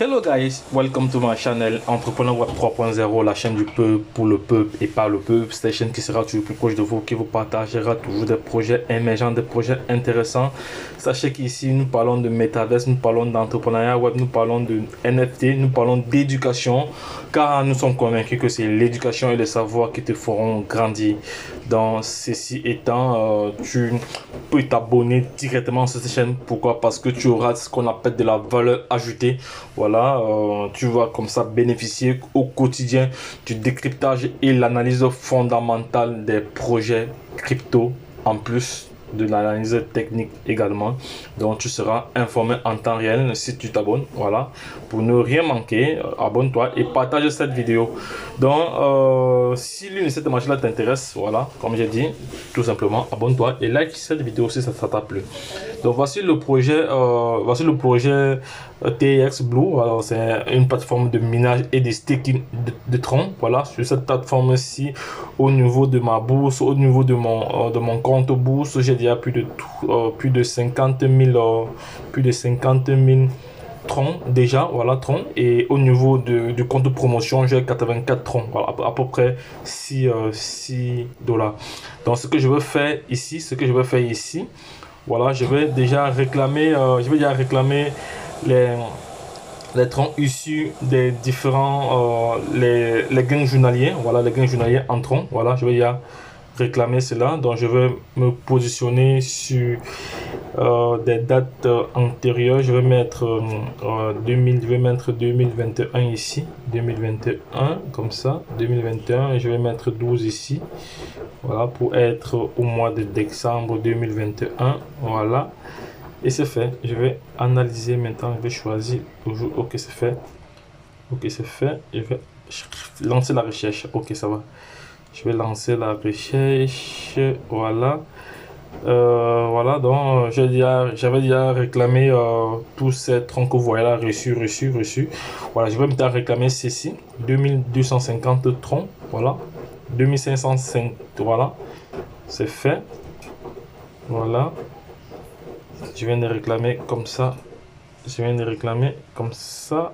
Hello guys, welcome to my channel Entrepreneur Web 3.0, la chaîne du peuple pour le peuple et par le peuple. C'est la chaîne qui sera toujours plus proche de vous, qui vous partagera toujours des projets émergents, des projets intéressants. Sachez qu'ici nous parlons de métaverse, nous parlons d'entrepreneuriat web, nous parlons de NFT, nous parlons d'éducation, car nous sommes convaincus que c'est l'éducation et le savoir qui te feront grandir. Dans ceci étant, tu peux t'abonner directement sur cette chaîne. Pourquoi? Parce que tu auras ce qu'on appelle de la valeur ajoutée. Voilà, tu vas comme ça bénéficier au quotidien du décryptage et l'analyse fondamentale des projets crypto, en plus de l'analyse technique également. Donc tu seras informé en temps réel si tu t'abonnes. Voilà, pour ne rien manquer, abonne-toi et partage cette vidéo. Donc si l'une de ces démarches là t'intéresse, voilà, comme j'ai dit, tout simplement abonne-toi et like cette vidéo si ça t'a plu. Donc voici le projet TX Blue. Alors c'est une plateforme de minage et de staking de Tron. Voilà, sur cette plateforme ci, au niveau de ma bourse, au niveau de mon compte bourse, j'ai déjà plus de 50 000 Tron déjà, voilà, Tron. Et au niveau du compte de promotion, j'ai 84 Tron, voilà, à peu près 6 $. Donc ce que je veux faire ici, voilà, je vais déjà réclamer les troncs issus des différents les gains journaliers. Voilà, les gains journaliers en troncs. Voilà, je vais y réclamer cela. Donc je vais me positionner sur des dates antérieures. Je vais mettre 2021 ici, 2021 comme ça, 2021, et je vais mettre 12 ici. Voilà, pour être au mois de décembre 2021. Voilà, et c'est fait. Je vais analyser maintenant. Je vais choisir toujours. Ok, c'est fait. Ok, c'est fait. Je vais lancer la recherche. Ok, ça va. Je vais lancer la recherche. Voilà. Voilà, donc j'avais déjà réclamé tous ces troncs que vous voyez là, reçu. Voilà, je vais maintenant réclamer ceci, 2250 troncs. Voilà, 2505. Voilà, c'est fait. Voilà, je viens de réclamer comme ça.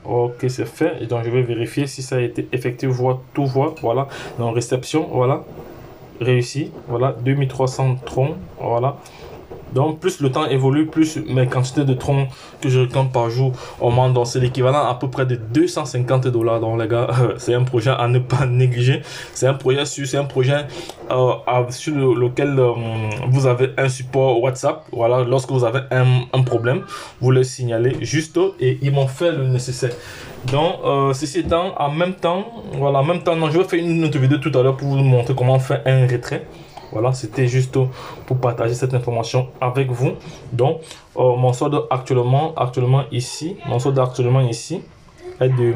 Ok, c'est fait. Et donc je vais vérifier si ça a été effectué. Tout voit. Voilà, donc réception. Voilà, réussi. Voilà, 2300 troncs. Voilà, donc plus le temps évolue, plus mes quantités de troncs que je réclame par jour augmentent. Donc c'est l'équivalent à peu près de 250 $. Donc les gars, c'est un projet à ne pas négliger. C'est un projet sur lequel vous avez un support WhatsApp. Voilà, lorsque vous avez un problème, vous le signalez juste et ils m'ont fait le nécessaire. Donc ceci étant, en même temps, non, je vais faire une autre vidéo tout à l'heure pour vous montrer comment faire un retrait. Voilà, c'était juste pour partager cette information avec vous. Donc mon solde actuellement ici est de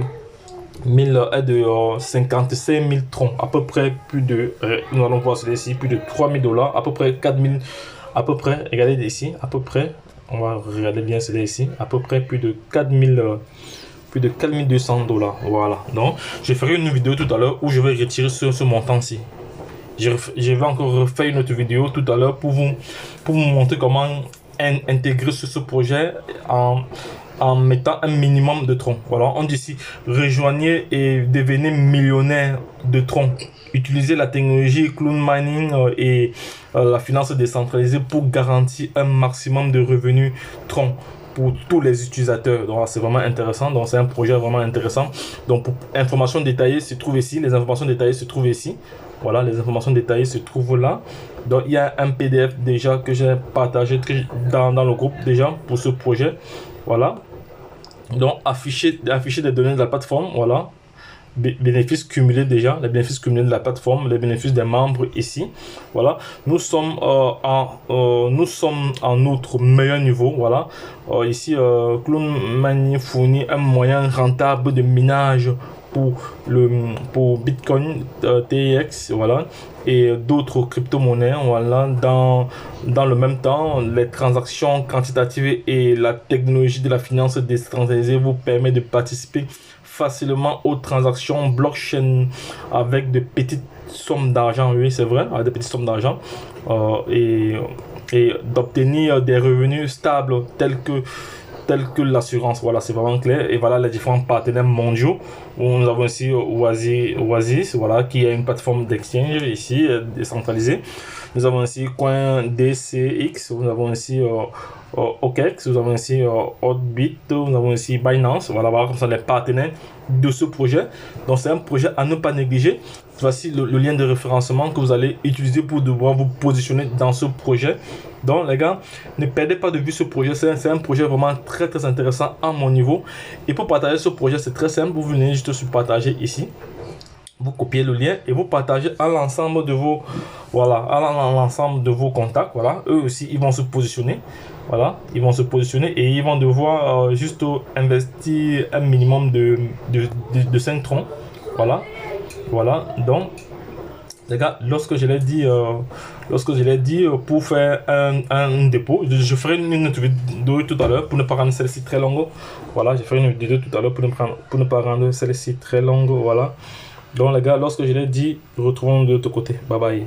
55 000 troncs, à peu près nous allons voir celui-ci, plus de 3 000 $, à peu près 4 000, à peu près, regardez ici, à peu près, on va regarder bien celui-ci, à peu près plus de 4 200 $. Voilà, donc je ferai une vidéo tout à l'heure où je vais retirer ce montant-ci. Je vais encore refaire une autre vidéo tout à l'heure pour vous montrer comment intégrer ce projet en mettant un minimum de troncs. Voilà, on dit ici, rejoignez et devenez millionnaire de troncs. Utilisez la technologie cloud mining et la finance décentralisée pour garantir un maximum de revenus troncs pour tous les utilisateurs. Donc c'est vraiment intéressant. Donc c'est un projet vraiment intéressant. Donc pour informations détaillées se trouvent ici. Les informations détaillées se trouvent ici. Voilà, les informations détaillées se trouvent là. Donc il y a un PDF déjà que j'ai partagé dans le groupe déjà pour ce projet. Voilà, donc afficher des données de la plateforme. Voilà, bénéfices cumulés déjà, les bénéfices cumulés de la plateforme, les bénéfices des membres ici. Voilà, nous sommes en notre meilleur niveau. Voilà, ici Cloud Mining fournit un moyen rentable de minage pour Bitcoin, TX, voilà, et d'autres crypto-monnaies. Voilà, dans le même temps, les transactions quantitatives et la technologie de la finance décentralisée vous permet de participer facilement aux transactions blockchain avec de petites sommes d'argent. Oui, c'est vrai, avec de petites sommes d'argent, et d'obtenir des revenus stables tels tels que l'assurance. Voilà, c'est vraiment clair. Et voilà les différents partenaires mondiaux. Où nous avons ici Oasis, voilà, qui est une plateforme d'exchange ici, décentralisée. Nous avons ici CoinDCX, nous avons ici OKEx, nous avons ici Hotbit, nous avons ici Binance. Voilà, voilà comme ça les partenaires de ce projet. Donc c'est un projet à ne pas négliger. Voici le lien de référencement que vous allez utiliser pour devoir vous positionner dans ce projet. Donc les gars, ne perdez pas de vue ce projet. C'est un projet vraiment très intéressant à mon niveau. Et pour partager ce projet, c'est très simple. Vous venez juste sur partager ici. Vous copiez le lien et vous partagez à l'ensemble de vos, voilà, à l'ensemble de vos contacts. Voilà, eux aussi ils vont se positionner. Voilà, ils vont se positionner et ils vont devoir juste investir un minimum de 5 troncs. Voilà, voilà. Donc les gars, lorsque je l'ai dit pour faire un dépôt, je ferai une autre vidéo tout à l'heure pour ne pas rendre celle-ci très longue. Voilà, je ferai une vidéo tout à l'heure pour ne pas rendre celle-ci très longue. Voilà. Donc les gars, lorsque je l'ai dit, retrouvons de l'autre côté. Bye bye.